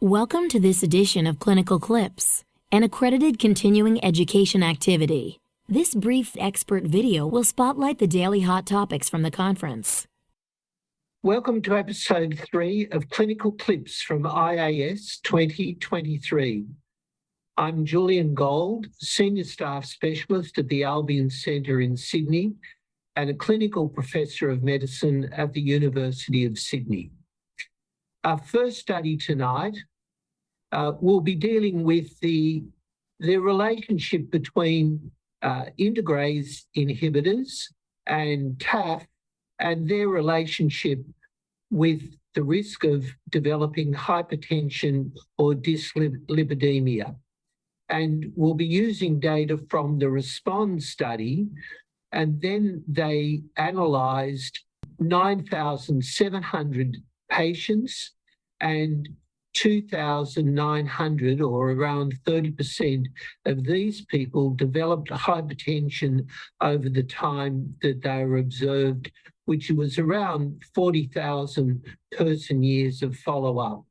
Welcome to this edition of Clinical Clips, an accredited continuing education activity. This brief expert video will spotlight the daily hot topics from the conference. Welcome to episode 3 of Clinical Clips from IAS 2023. I'm Julian Gold, Senior Staff Specialist at the Albion Centre in Sydney and a Clinical Professor of Medicine at the University of Sydney. Our first study tonight will be dealing with the relationship between integrase inhibitors and TAF and their relationship with the risk of developing hypertension or dyslipidemia. And we'll be using data from the RESPOND study, and then they analysed 9,700 patients and 2,900, or around 30% of these people, developed hypertension over the time that they were observed, which was around 40,000 person years of follow-up.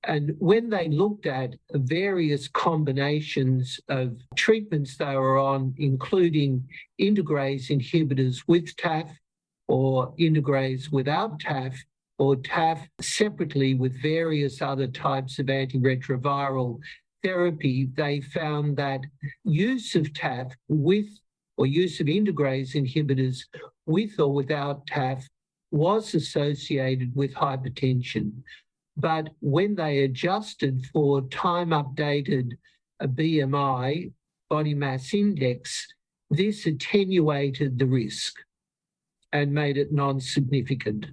And when they looked at various combinations of treatments they were on, including integrase inhibitors with TAF or integrase without TAF, or TAF separately with various other types of antiretroviral therapy, they found that use of TAF with, or use of integrase inhibitors with or without TAF was associated with hypertension. But when they adjusted for time-updated BMI, body mass index, this attenuated the risk and made it non-significant.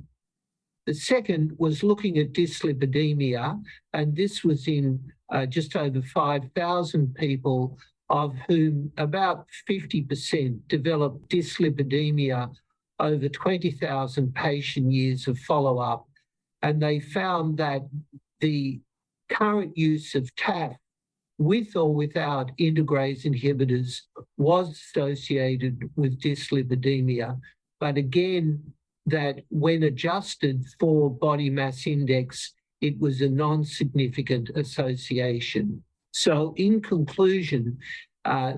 The second was looking at dyslipidemia, and this was in just over 5,000 people, of whom about 50% developed dyslipidemia over 20,000 patient years of follow-up. And they found that the current use of TAF with or without integrase inhibitors was associated with dyslipidemia. But again, that when adjusted for body mass index, it was a non-significant association. So in conclusion,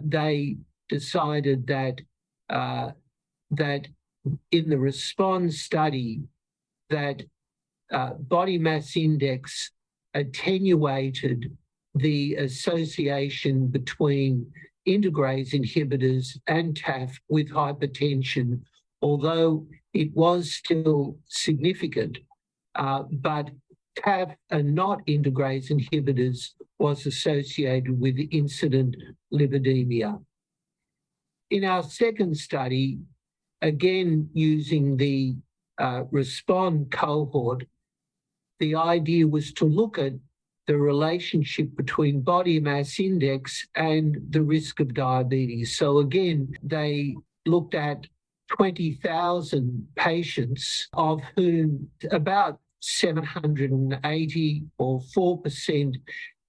they decided that in the RESPOND study, that body mass index attenuated the association between integrase inhibitors and TAF with hypertension, although it was still significant, but TAF and not integrase inhibitors was associated with incident lipidemia. In our second study, again using the RESPOND cohort, the idea was to look at the relationship between body mass index and the risk of diabetes. So again, they looked at 20,000 patients, of whom about 780 or 4%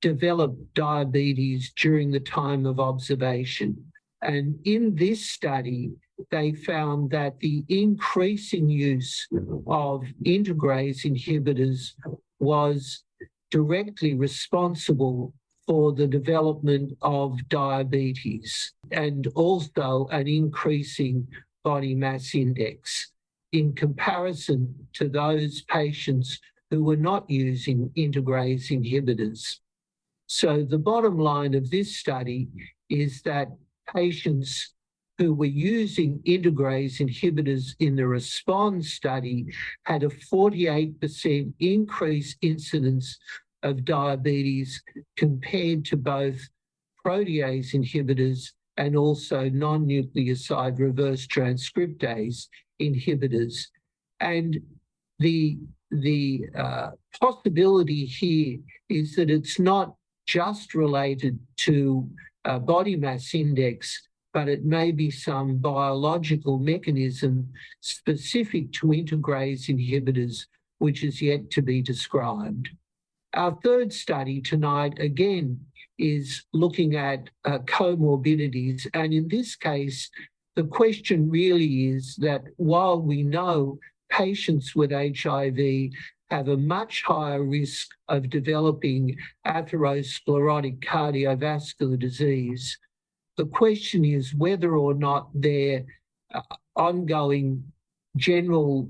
developed diabetes during the time of observation. And in this study, they found that the increasing use of integrase inhibitors was directly responsible for the development of diabetes and also an increasing body mass index in comparison to those patients who were not using integrase inhibitors. So the bottom line of this study is that patients who were using integrase inhibitors in the RESPOND study had a 48% increased incidence of diabetes compared to both protease inhibitors and also non-nucleoside reverse transcriptase inhibitors. And the possibility here is that it's not just related to body mass index, but it may be some biological mechanism specific to integrase inhibitors, which is yet to be described. Our third study tonight, again, is looking at comorbidities. And in this case, the question really is that while we know patients with HIV have a much higher risk of developing atherosclerotic cardiovascular disease. The question is whether or not their ongoing general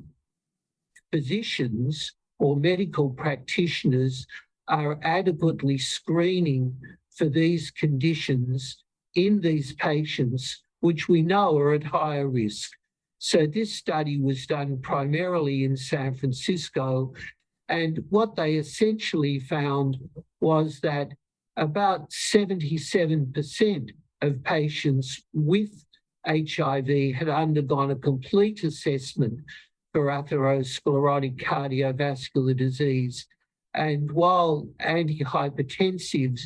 physicians or medical practitioners are adequately screening for these conditions in these patients, which we know are at higher risk. So this study was done primarily in San Francisco, and what they essentially found was that about 77% of patients with HIV had undergone a complete assessment for atherosclerotic cardiovascular disease. And while antihypertensives,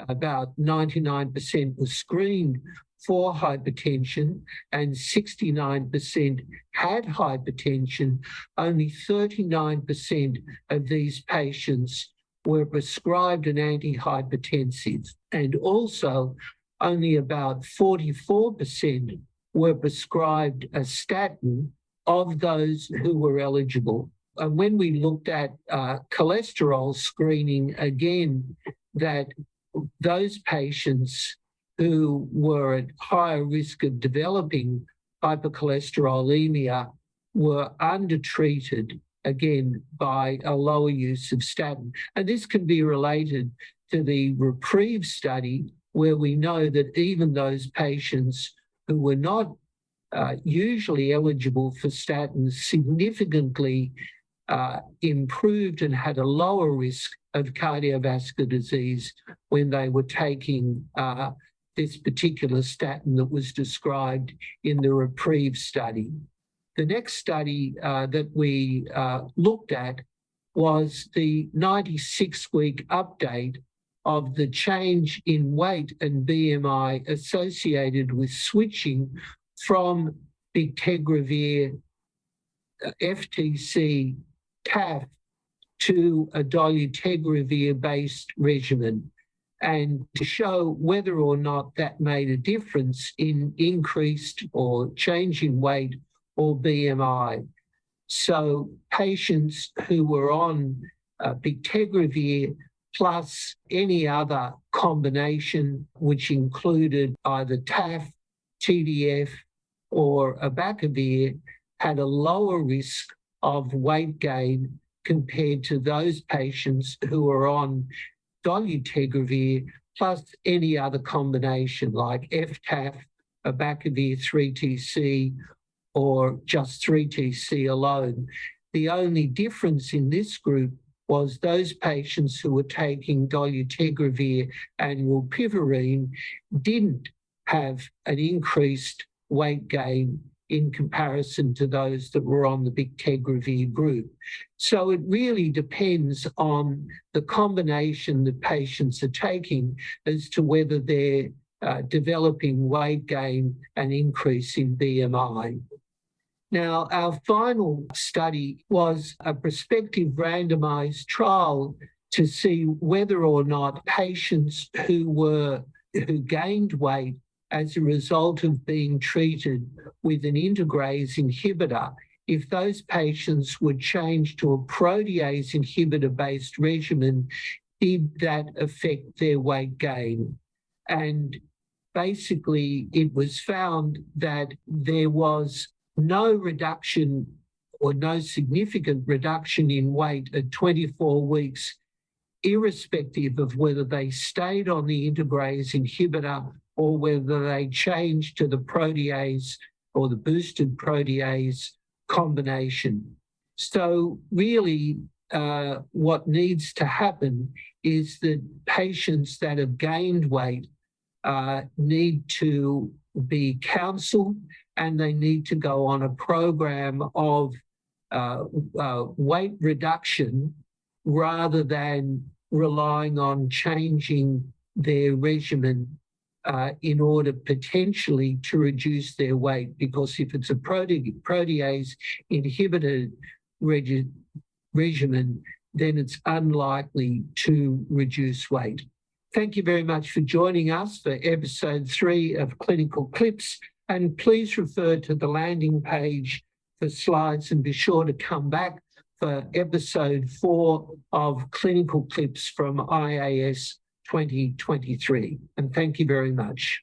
about 99% were screened for hypertension and 69% had hypertension, only 39% of these patients were prescribed an antihypertensive. And also only about 44% were prescribed a statin of those who were eligible. And when we looked at cholesterol screening, again, that those patients who were at higher risk of developing hypercholesterolemia were undertreated, again, by a lower use of statin. And this can be related to the REPRIEVE study, where we know that even those patients who were not usually eligible for statins significantly improved and had a lower risk of cardiovascular disease when they were taking this particular statin that was described in the REPRIEVE study. The next study that we looked at was the 96-week update of the change in weight and BMI associated with switching from bictegravir, FTC, TAF to a dolutegravir-based regimen, and to show whether or not that made a difference in increased or change in weight or BMI. So patients who were on bictegravir plus any other combination, which included either TAF, TDF, or abacavir, had a lower risk of weight gain compared to those patients who were on dolutegravir plus any other combination like FTAF, abacavir 3TC, or just 3TC alone. The only difference in this group was those patients who were taking dolutegravir and rilpivirine didn't have an increased weight gain in comparison to those that were on the bictegravir group. So it really depends on the combination that patients are taking as to whether they're developing weight gain and increase in BMI. Now, our final study was a prospective randomized trial to see whether or not patients who gained weight as a result of being treated with an integrase inhibitor, if those patients were changed to a protease inhibitor-based regimen, did that affect their weight gain? And basically, it was found that there was no reduction or no significant reduction in weight at 24 weeks, irrespective of whether they stayed on the integrase inhibitor or whether they changed to the protease or the boosted protease combination. So really, what needs to happen is that patients that have gained weight need to be counseled, and they need to go on a program of weight reduction rather than relying on changing their regimen in order potentially to reduce their weight, because if it's a protease inhibitor regimen, then it's unlikely to reduce weight. Thank you very much for joining us for episode 3 of Clinical Clips, and please refer to the landing page for slides and be sure to come back for episode 4 of Clinical Clips from IAS 2023. And thank you very much.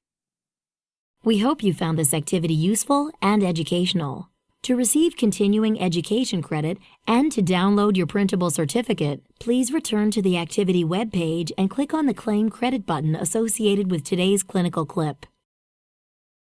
We hope you found this activity useful and educational. To receive continuing education credit and to download your printable certificate, please return to the activity webpage and click on the Claim Credit button associated with today's clinical clip.